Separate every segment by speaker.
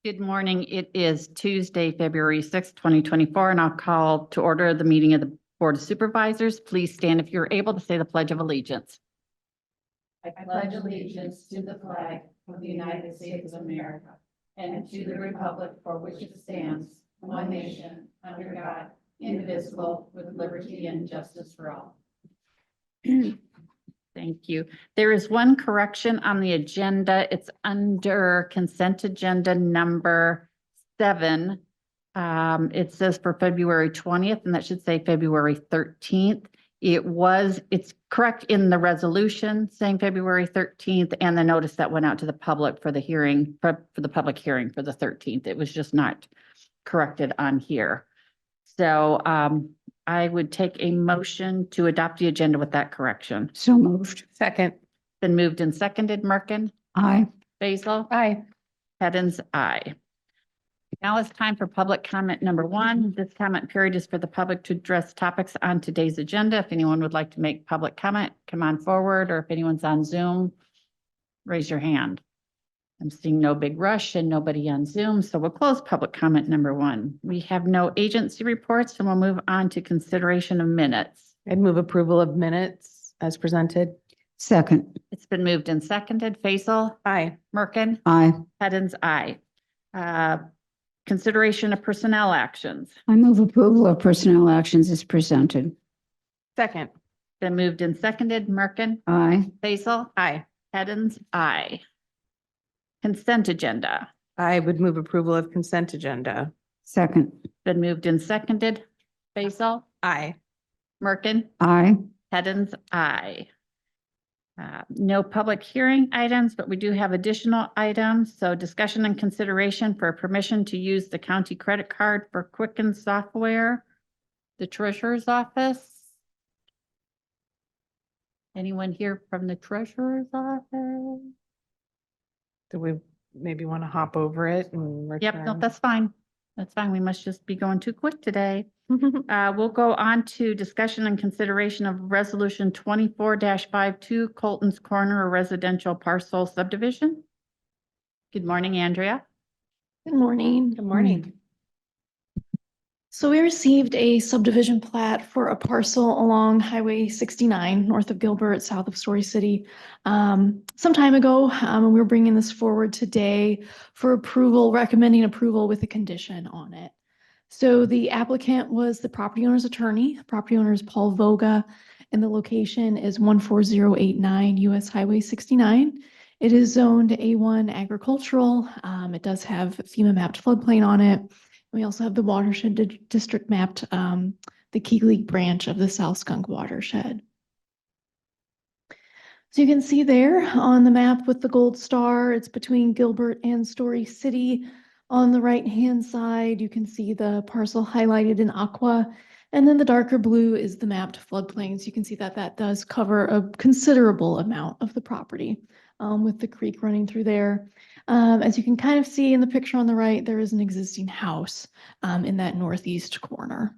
Speaker 1: Good morning. It is Tuesday, February 6th, 2024, and I'll call to order the meeting of the Board of Supervisors. Please stand if you're able to say the Pledge of Allegiance.
Speaker 2: I pledge allegiance to the flag of the United States of America and to the republic for which it stands, one nation, under God, indivisible, with liberty and justice for all.
Speaker 1: Thank you. There is one correction on the agenda. It's under consent agenda number 7. It says for February 20th, and that should say February 13th. It's correct in the resolution saying February 13th and the notice that went out to the public for the hearing, for the public hearing for the 13th. It was just not corrected on here. So I would take a motion to adopt the agenda with that correction.
Speaker 3: So moved.
Speaker 4: Second.
Speaker 1: Been moved and seconded. Merkin,
Speaker 3: Aye.
Speaker 1: Basil,
Speaker 4: Aye.
Speaker 1: Heddens, aye. Now it's time for public comment number 1. This comment period is for the public to address topics on today's agenda. If anyone would like to make public comment, come on forward, or if anyone's on Zoom, raise your hand. I'm seeing no big rush and nobody on Zoom, so we'll close public comment number 1. We have no agency reports, and we'll move on to consideration of minutes.
Speaker 4: I'd move approval of minutes as presented.
Speaker 3: Second.
Speaker 1: It's been moved and seconded. Faisal,
Speaker 4: Aye.
Speaker 1: Merkin,
Speaker 3: Aye.
Speaker 1: Heddens, aye. Consideration of personnel actions.
Speaker 3: I move approval of personnel actions as presented.
Speaker 4: Second.
Speaker 1: Been moved and seconded. Merkin,
Speaker 3: Aye.
Speaker 1: Basil,
Speaker 4: Aye.
Speaker 1: Heddens, aye. Consent agenda.
Speaker 4: I would move approval of consent agenda.
Speaker 3: Second.
Speaker 1: Been moved and seconded. Basil,
Speaker 4: Aye.
Speaker 1: Merkin,
Speaker 3: Aye.
Speaker 1: Heddens, aye. No public hearing items, but we do have additional items. So discussion and consideration for permission to use the county credit card for Quicken software, the treasurer's office. Anyone here from the treasurer's office?
Speaker 4: Do we maybe want to hop over it and
Speaker 1: Yep, no,
Speaker 4: return?
Speaker 1: that's fine. That's fine. We must just be going too quick today. We'll go on to discussion and consideration of resolution 24-52 Colton's Corner, a residential parcel subdivision. Good morning, Andrea.
Speaker 5: Good morning.
Speaker 4: Good morning.
Speaker 5: So we received a subdivision plat for a parcel along Highway 69, north of Gilbert, south of Story City, some time ago. And we're bringing this forward today for approval, recommending approval with a condition on it. So the applicant was the property owner's attorney. Property owner is Paul Voga, and the location is 14089 US Highway 69. It is zoned A1 agricultural. It does have FEMA mapped floodplain on it. We also have the watershed district mapped, the Keeley branch of the South Skunk watershed. So you can see there on the map with the gold star, it's between Gilbert and Story City. On the right-hand side, you can see the parcel highlighted in aqua, and then the darker blue is the mapped floodplains. You can see that that does cover a considerable amount of the property, with the creek running through there. As you can kind of see in the picture on the right, there is an existing house in that northeast corner.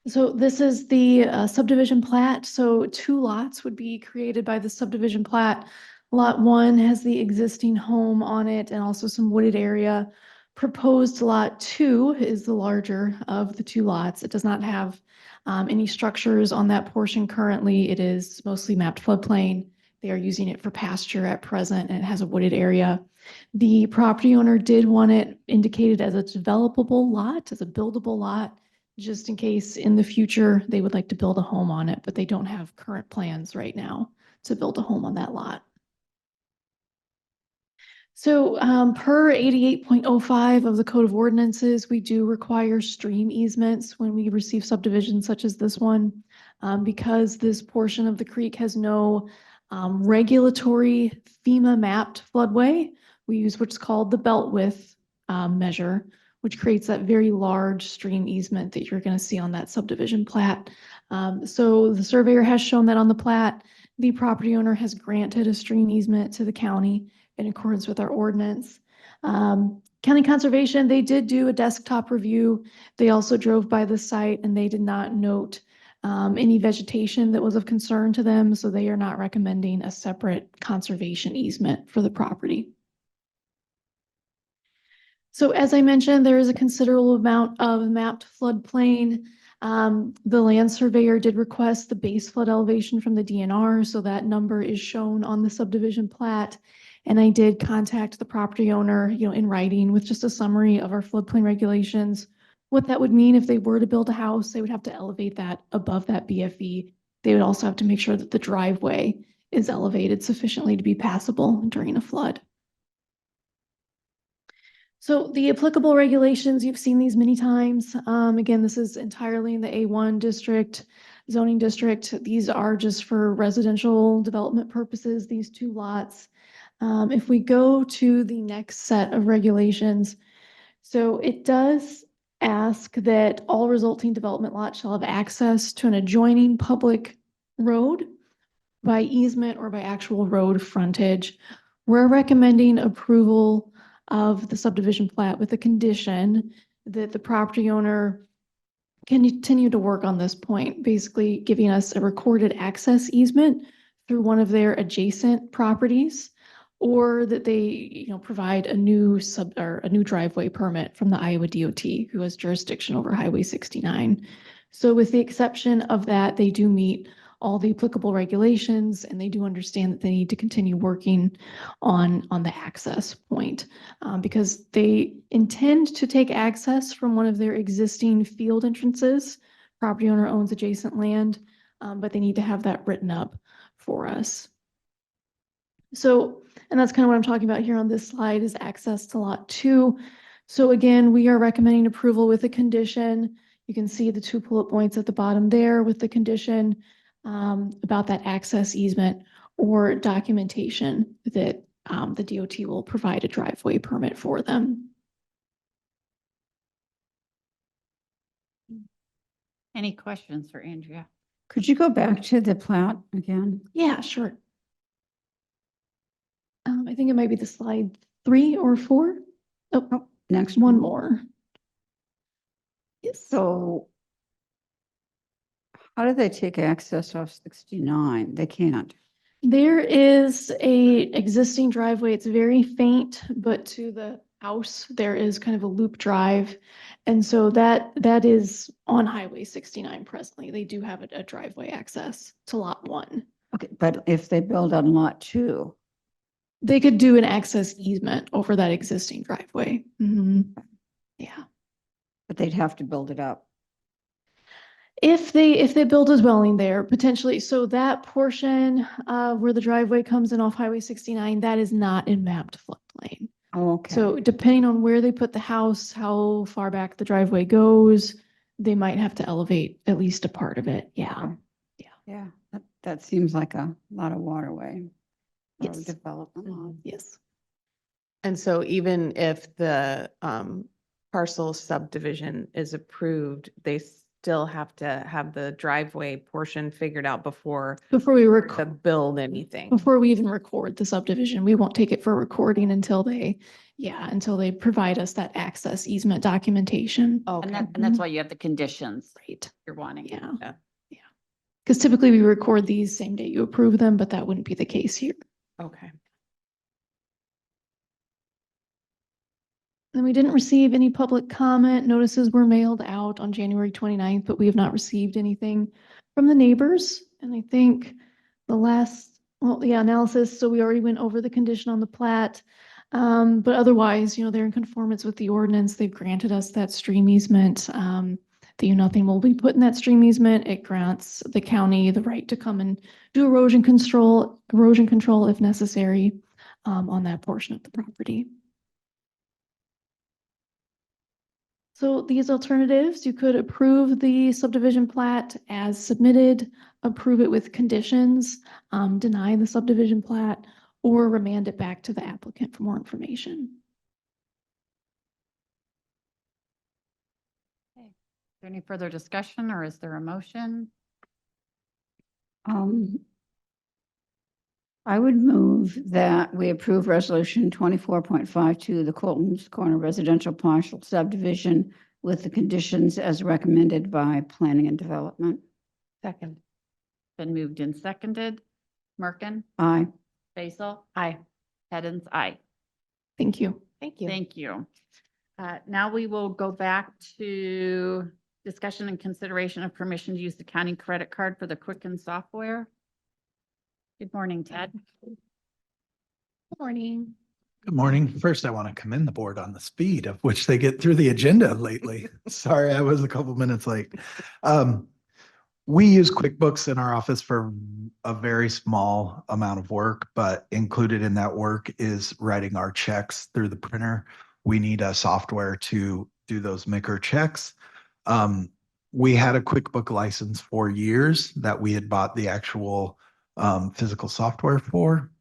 Speaker 5: So this is the subdivision plat. So 2 lots would be created by the subdivision plat. Lot 1 has the existing home on it and also some wooded area. Proposed lot 2 is the larger of the 2 lots. It does not have any structures on that portion currently. It is mostly mapped floodplain. They are using it for pasture at present, and it has a wooded area. The property owner did want it indicated as a developable lot, as a buildable lot, just in case in the future they would like to build a home on it, but they don't have current plans right now to build a home on that lot. So per 88.05 of the Code of Ordinances, we do require stream easements when we receive subdivisions such as this one, because this portion of the creek has no regulatory FEMA mapped floodway. We use what's called the belt width measure, which creates that very large stream easement that you're going to see on that subdivision plat. So the surveyor has shown that on the plat. The property owner has granted a stream easement to the county in accordance with our ordinance. County Conservation, they did do a desktop review. They also drove by the site and they did not note any vegetation that was of concern to them, so they are not recommending a separate conservation easement for the property. So as I mentioned, there is a considerable amount of mapped floodplain. The land surveyor did request the base flood elevation from the DNR, so that number is shown on the subdivision plat. And I did contact the property owner, in writing with just a summary of our floodplain regulations. What that would mean if they were to build a house, they would have to elevate that above that BFE. They would also have to make sure that the driveway is elevated sufficiently to be passable during a flood. So the applicable regulations, you've seen these many times. Again, this is entirely in the A1 district, zoning district. These are just for residential development purposes, these two lots. If we go to the next set of regulations, so it does ask that all resulting development lots shall have access to an adjoining public road by easement or by actual road frontage. We're recommending approval of the subdivision plat with the condition that the property owner can continue to work on this point, basically giving us a recorded access easement through one of their adjacent properties, or that they, provide a new driveway permit from the Iowa DOT, who has jurisdiction over Highway 69. So with the exception of that, they do meet all the applicable regulations, and they do understand that they need to continue working on the access point, because they intend to take access from one of their existing field entrances. Property owner owns adjacent land, but they need to have that written up for us. So, and that's kind of what I'm talking about here on this slide, is access to lot 2. So again, we are recommending approval with a condition. You can see the 2 bullet points at the bottom there with the condition about that access easement or documentation that the DOT will provide a driveway permit for them.
Speaker 1: Any questions for Andrea?
Speaker 3: Could you go back to the plat again?
Speaker 5: Yeah, sure. I think it might be the slide 3 or 4. Oh,
Speaker 3: Next
Speaker 5: one more. Yes.
Speaker 3: So how do they take access off 69? They can't.
Speaker 5: There is a existing driveway. It's very faint, but to the house, there is kind of a loop drive. And so that is on Highway 69 presently. They do have a driveway access to lot 1.
Speaker 3: Okay, but if they build on lot 2,
Speaker 5: They could do an access easement over that existing driveway. Yeah.
Speaker 3: but they'd have to build it up.
Speaker 5: If they build a dwelling there, potentially, so that portion where the driveway comes in off Highway 69, that is not in mapped floodplain.
Speaker 3: Oh, okay.
Speaker 5: So depending on where they put the house, how far back the driveway goes, they might have to elevate at least a part of it. Yeah.
Speaker 3: Okay. Yeah, that seems like a lot of waterway. or
Speaker 5: Yes.
Speaker 3: Development. on.
Speaker 5: Yes.
Speaker 4: And so even if the parcel subdivision is approved, they still have to have the driveway portion figured out before
Speaker 5: Before we
Speaker 4: to build anything.
Speaker 5: before we even record the subdivision, we won't take it for recording until they provide us that access easement documentation.
Speaker 4: Okay.
Speaker 1: And that's why you have the conditions
Speaker 5: Right.
Speaker 1: you're wanting.
Speaker 5: Yeah.
Speaker 4: Yeah.
Speaker 5: Yeah. Because typically we record these same day you approve them, but that wouldn't be the case here.
Speaker 4: Okay.
Speaker 5: And we didn't receive any public comment. Notices were mailed out on January 29th, but we have not received anything from the neighbors. And I think the last, analysis, so we already went over the condition on the plat. But otherwise, they're in conformance with the ordinance. They've granted us that stream easement. Nothing will be put in that stream easement. It grants the county the right to come and do erosion control if necessary, on that portion of the property. So these alternatives, you could approve the subdivision plat as submitted, approve it with conditions, deny the subdivision plat, or remand it back to the applicant for more information.
Speaker 1: Is there any further discussion, or is there a motion?
Speaker 3: I would move that we approve resolution 24.52, the Colton's Corner Residential Partial Subdivision with the conditions as recommended by Planning and Development.
Speaker 4: Second.
Speaker 1: Been moved and seconded. Merkin,
Speaker 3: Aye.
Speaker 1: Basil,
Speaker 4: Aye.
Speaker 1: Hens, aye.
Speaker 5: Thank you.
Speaker 4: Thank you.
Speaker 1: Thank you. Now we will go back to discussion and consideration of permission to use the county credit card for the Quicken software. Good morning, Ted.
Speaker 5: Good morning.
Speaker 6: Good morning. First, I want to commend the board on the speed of which they get through the agenda lately. Sorry, I was a couple minutes late. We use QuickBooks in our office for a very small amount of work, but included in that work is writing our checks through the printer. We need a software to do those maker checks. We had a QuickBook license for years that we had bought the actual physical software for.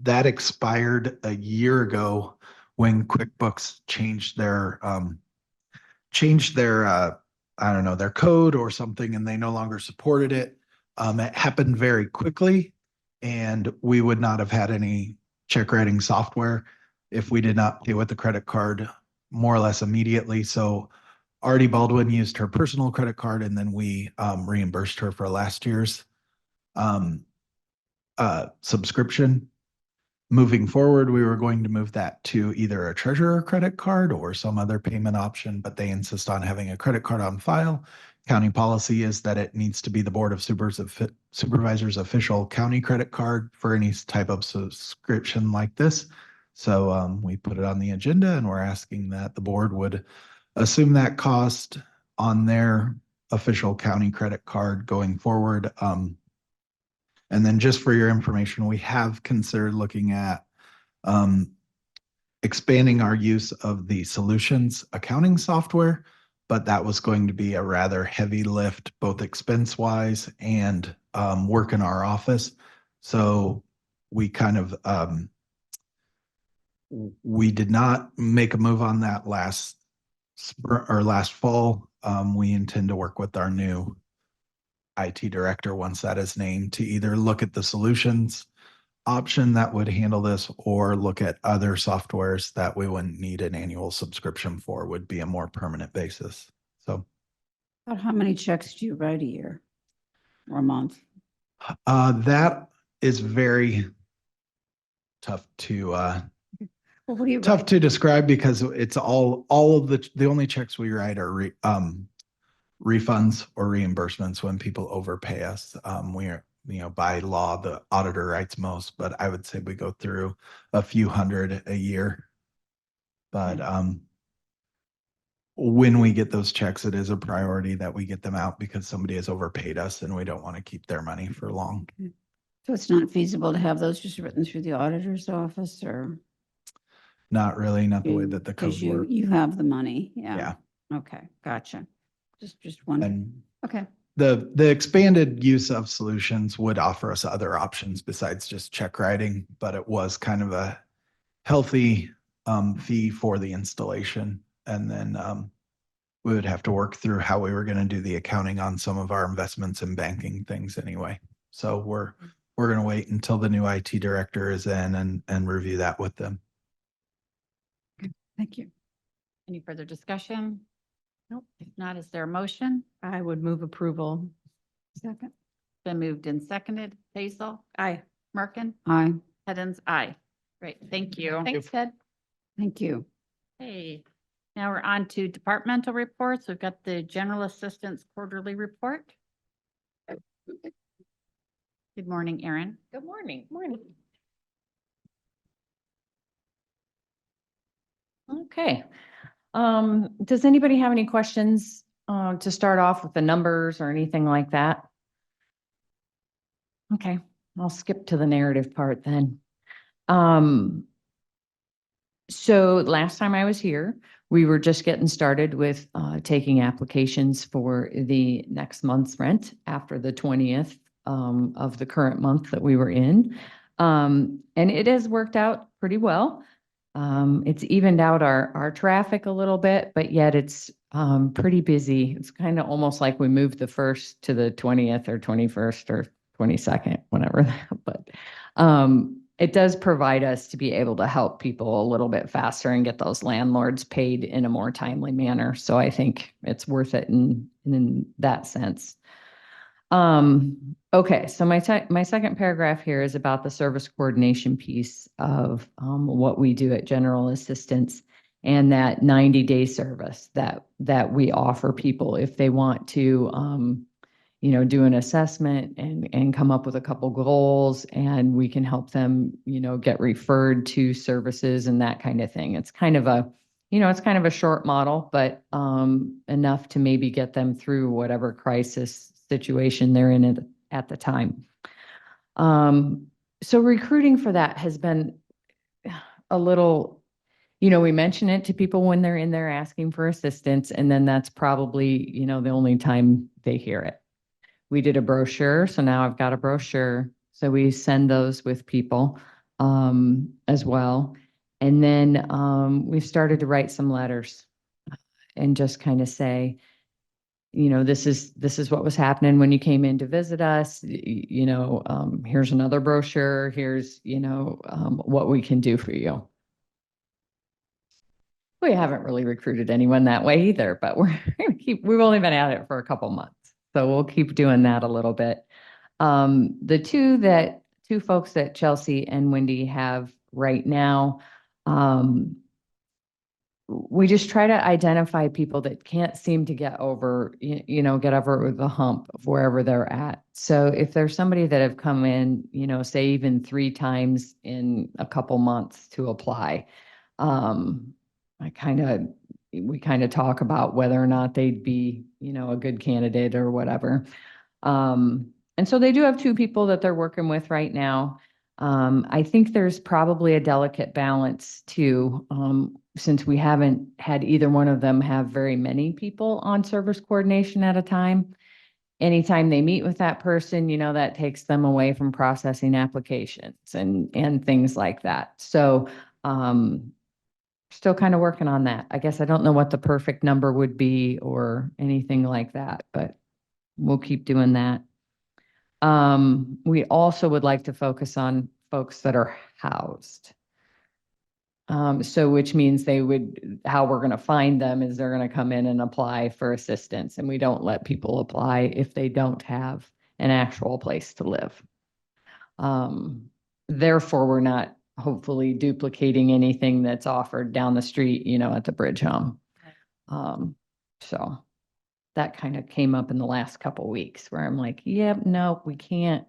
Speaker 6: That expired a year ago when QuickBooks changed their I don't know, their code or something, and they no longer supported it. It happened very quickly, and we would not have had any check writing software if we did not pay with the credit card more or less immediately. So Artie Baldwin used her personal credit card, and then we reimbursed her for last year's subscription. Moving forward, we were going to move that to either a treasurer credit card or some other payment option, but they insist on having a credit card on file. County policy is that it needs to be the Board of Supervisors official county credit card for any type of subscription like this. So we put it on the agenda, and we're asking that the board would assume that cost on their official county credit card going forward. And then just for your information, we have considered looking at expanding our use of the solutions accounting software, but that was going to be a rather heavy lift, both expense wise and work in our office. So we kind of, we did not make a move on that last fall. We intend to work with our new IT director, once that is named, to either look at the solutions option that would handle this or look at other softwares that we wouldn't need an annual subscription for, would be a more permanent basis. So
Speaker 3: About how many checks do you write a year or a month?
Speaker 6: that is very tough to
Speaker 3: Well, what do you
Speaker 6: tough
Speaker 3: write?
Speaker 6: to describe, because it's all of the only checks we write are refunds or reimbursements when people overpay us. We are, by law, the auditor writes most, but I would say we go through a few hundred a year. But when we get those checks, it is a priority that we get them out, because somebody has overpaid us and we don't want to keep their money for long.
Speaker 3: So it's not feasible to have those just written through the auditor's office, or?
Speaker 6: Not really, not the way that the
Speaker 3: Because
Speaker 6: code works.
Speaker 3: you have the money, yeah.
Speaker 6: Yeah.
Speaker 3: Okay, gotcha. Just one,
Speaker 6: And
Speaker 3: okay.
Speaker 6: the expanded use of solutions would offer us other options besides just check writing, but it was kind of a healthy fee for the installation. And then we would have to work through how we were going to do the accounting on some of our investments and banking things anyway. So we're going to wait until the new IT director is in and review that with them.
Speaker 3: Thank you.
Speaker 1: Any further discussion? Nope. If not, is there a motion?
Speaker 4: I would move approval.
Speaker 3: Second.
Speaker 1: Been moved and seconded. Basil?
Speaker 4: Aye.
Speaker 1: Merkin?
Speaker 3: Aye,
Speaker 1: Hens, aye. Great, thank you.
Speaker 5: Thanks, Ted.
Speaker 3: thank you.
Speaker 1: Hey, now we're on to departmental reports. We've got the general assistance quarterly report. Good morning, Erin.
Speaker 7: Good morning. Morning. Okay. Does anybody have any questions to start off with the numbers or anything like that? Okay, I'll skip to the narrative part then. So last time I was here, we were just getting started with taking applications for the next month's rent after the 20th of the current month that we were in. And it has worked out pretty well. It's evened out our traffic a little bit, but yet it's pretty busy. It's kind of almost like we moved the 1st to the 20th or 21st or 22nd, whatever. But it does provide us to be able to help people a little bit faster and get those landlords paid in a more timely manner. So I think it's worth it in that sense. Okay, so my second paragraph here is about the service coordination piece of what we do at General Assistance. and that 90-day service that we offer people if they want to, do an assessment and come up with a couple goals, and we can help them, get referred to services and that kind of thing. It's kind of a short model, but enough to maybe get them through whatever crisis situation they're in at the time. So recruiting for that has been a little, we mention it to people when they're in there asking for assistance, and then that's probably, the only time they hear it. We did a brochure, so now I've got a brochure. So we send those with people as well. And then we've started to write some letters and just kind of say, this is what was happening when you came in to visit us. Here's another brochure. Here's, what we can do for you. We haven't really recruited anyone that way either, but we've only been at it for a couple months. So we'll keep doing that a little bit. The two folks that Chelsea and Wendy have right now, we just try to identify people that can't seem to get over the hump of wherever they're at. So if there's somebody that have come in, say even 3 times in a couple months to apply, we kind of talk about whether or not they'd be, a good candidate or whatever. And so they do have 2 people that they're working with right now. I think there's probably a delicate balance too, since we haven't had either one of them have very many people on service coordination at a time. Anytime they meet with that person, that takes them away from processing applications and things like that. So, still kind of working on that. I guess I don't know what the perfect number would be or anything like that, but we'll keep doing that. We also would like to focus on folks that are housed. So which means how we're going to find them is they're going to come in and apply for assistance, and we don't let people apply if they don't have an actual place to live. Therefore, we're not hopefully duplicating anything that's offered down the street, at the Bridge Home. So that kind of came up in the last couple weeks where I'm like, yep, no, we can't.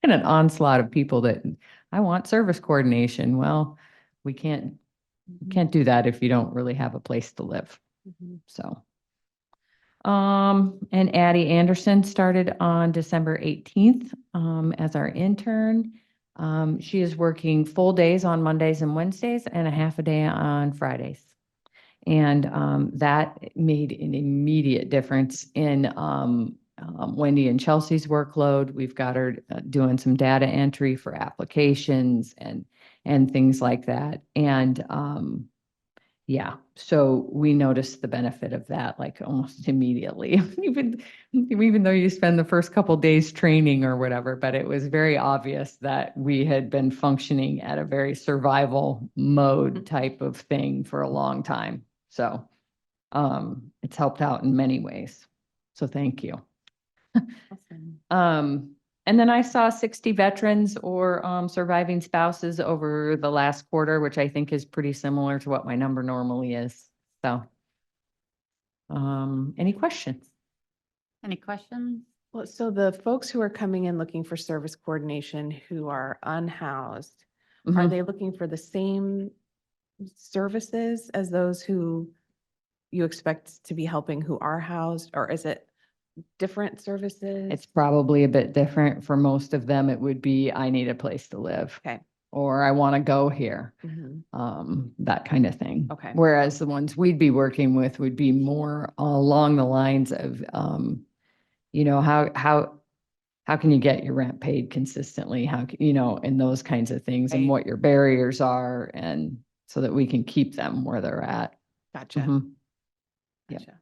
Speaker 7: And an onslaught of people that I want service coordination. Well, we can't do that if you don't really have a place to live. So, and Addie Anderson started on December 18th, as our intern. She is working full days on Mondays and Wednesdays and a half a day on Fridays. And that made an immediate difference in Wendy and Chelsea's workload. We've got her doing some data entry for applications and things like that. And yeah, so we noticed the benefit of that like almost immediately, even though you spend the first couple days training or whatever, but it was very obvious that we had been functioning at a very survival mode type of thing for a long time. So it's helped out in many ways. So thank you.
Speaker 4: Awesome.
Speaker 7: And then I saw 60 veterans or surviving spouses over the last quarter, which I think is pretty similar to what my number normally is. So, any questions?
Speaker 1: Any questions?
Speaker 4: Well, so the folks who are coming in looking for service coordination who are unhoused, are
Speaker 7: Mhm.
Speaker 4: they looking for the same services as those who you expect to be helping who are housed, or is it different services?
Speaker 7: It's probably a bit different. For most of them, it would be, I need a place to live.
Speaker 4: Okay.
Speaker 7: Or I want to go here.
Speaker 4: Mhm.
Speaker 7: That kind of thing.
Speaker 4: Okay.
Speaker 7: Whereas the ones we'd be working with would be more along the lines of, how can you get your rent paid consistently? And those kinds of things, and
Speaker 4: Right.
Speaker 7: what your barriers are, and so that we can keep them where they're at.
Speaker 4: Gotcha.
Speaker 7: Mhm. Yep.
Speaker 4: Gotcha.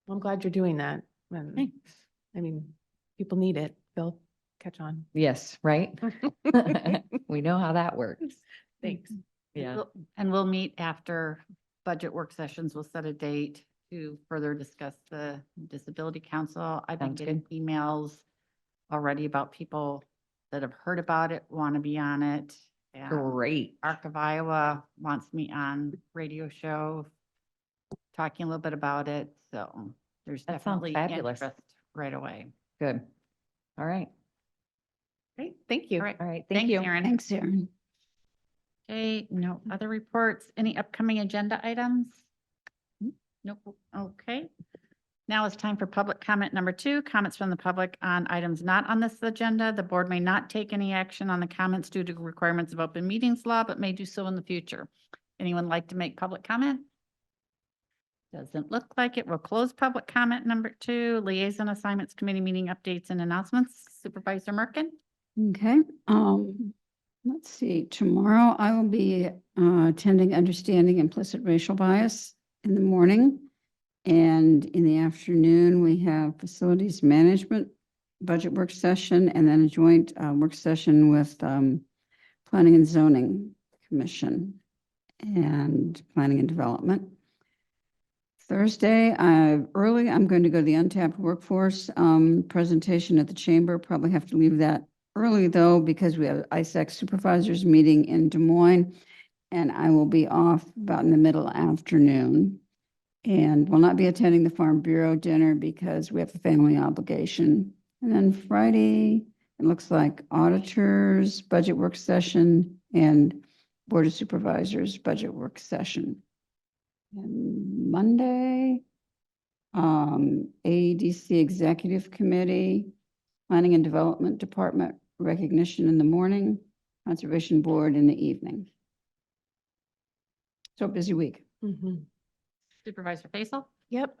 Speaker 4: Well, I'm glad you're doing that.
Speaker 7: Thanks.
Speaker 4: I mean, people need it. They'll catch on.
Speaker 7: Yes, right? We know how that works.
Speaker 4: Thanks.
Speaker 7: Yeah.
Speaker 1: And we'll meet after budget work sessions. We'll set a date to further discuss the disability council. I've been
Speaker 7: Sounds
Speaker 1: getting emails already about people that have heard about it, want to be on it. And
Speaker 7: Great.
Speaker 1: Arc of Iowa wants me on radio show, talking a little bit about it. So there's
Speaker 7: That sounds
Speaker 1: definitely
Speaker 7: fabulous.
Speaker 1: interest right away.
Speaker 7: Good. All right.
Speaker 4: Great, thank you.
Speaker 1: All right.
Speaker 7: All right. Thank
Speaker 1: Thanks,
Speaker 7: you.
Speaker 1: Erin.
Speaker 3: Thanks, Erin.
Speaker 1: Okay, no other reports. Any upcoming agenda items? Nope. Okay. Now it's time for public comment number 2, comments from the public on items not on this agenda. The board may not take any action on the comments due to requirements of open meetings law, but may do so in the future. Anyone like to make public comment? Doesn't look like it. We'll close public comment number 2, liaison assignments committee meeting updates and announcements. Supervisor Merkin?
Speaker 3: Okay, let's see, tomorrow I will be attending Understanding Implicit Racial Bias in the morning. And in the afternoon, we have Facilities Management Budget Work Session and then a joint work session with Planning and Zoning Commission and Planning and Development. Thursday, early, I'm going to go to the untapped workforce presentation at the chamber. Probably have to leave that early though, because we have ISAC supervisors meeting in Des Moines, and I will be off about in the middle afternoon. And will not be attending the Farm Bureau dinner because we have a family obligation. And then Friday, it looks like auditors, budget work session, and Board of Supervisors budget work session. And Monday, AEDC Executive Committee, Planning and Development Department recognition in the morning, Conservation Board in the evening. So busy week.
Speaker 4: Mhm.
Speaker 1: Supervisor Faisal?
Speaker 4: Yep,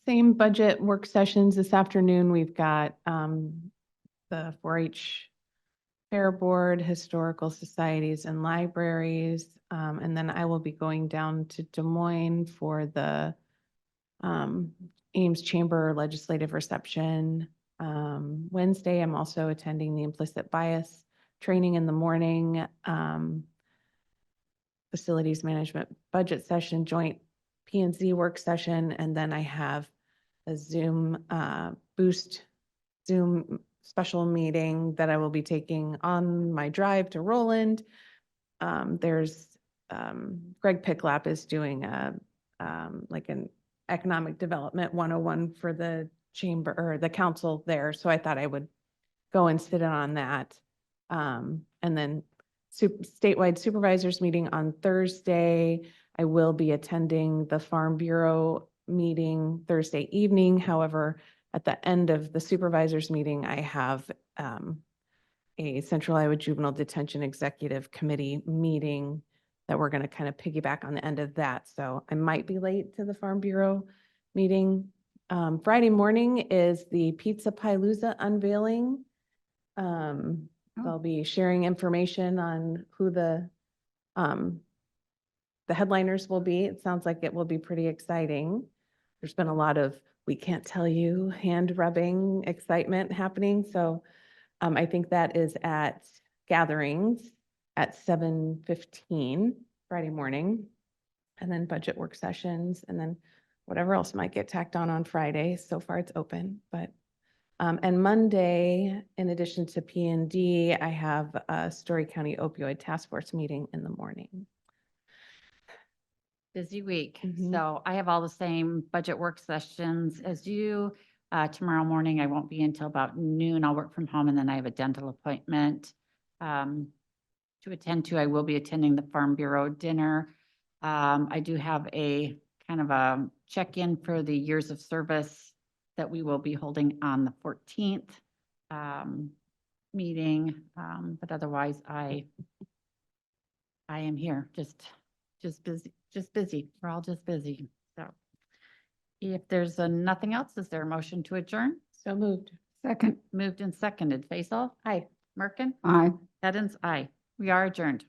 Speaker 4: same budget work sessions this afternoon. We've got the 4-H Fair Board, Historical Societies and Libraries. And then I will be going down to Des Moines for the Ames Chamber Legislative Reception. Wednesday, I'm also attending the implicit bias training in the morning, Facilities Management Budget Session, joint P&Z work session, and then I have a Zoom Zoom special meeting that I will be taking on my drive to Roland. There's Greg Picklap is doing like an economic development 101 for the chamber or the council there. So I thought I would go and sit in on that. And then statewide supervisors meeting on Thursday. I will be attending the Farm Bureau meeting Thursday evening. However, at the end of the supervisors meeting, I have a Central Iowa Juvenile Detention Executive Committee meeting that we're going to kind of piggyback on the end of that. So I might be late to the Farm Bureau meeting. Friday morning is the Pizza Palooza unveiling. They'll be sharing information on who the headliners will be. It sounds like it will be pretty exciting. There's been a lot of, we can't tell you, hand rubbing excitement happening. So I think that is at Gatherings at 7:15 Friday morning. And then budget work sessions and then whatever else might get tacked on Friday. So far it's open, but and Monday, in addition to P&D, I have a Story County Opioid Task Force meeting in the morning.
Speaker 1: Busy week.
Speaker 4: Mhm.
Speaker 1: So I have all the same budget work sessions as you. Tomorrow morning, I won't be until about noon. I'll work from home and then I have a dental appointment to attend to. I will be attending the Farm Bureau dinner. I do have a kind of a check-in for the years of service that we will be holding on the 14th meeting. But otherwise, I am here, just busy. We're all just busy. So if there's nothing else, is there a motion to adjourn?
Speaker 4: So moved.
Speaker 3: Second,
Speaker 1: Moved and seconded. Faisal?
Speaker 4: Aye.
Speaker 1: Merkin?
Speaker 3: aye.
Speaker 1: Edens? Aye. We are adjourned.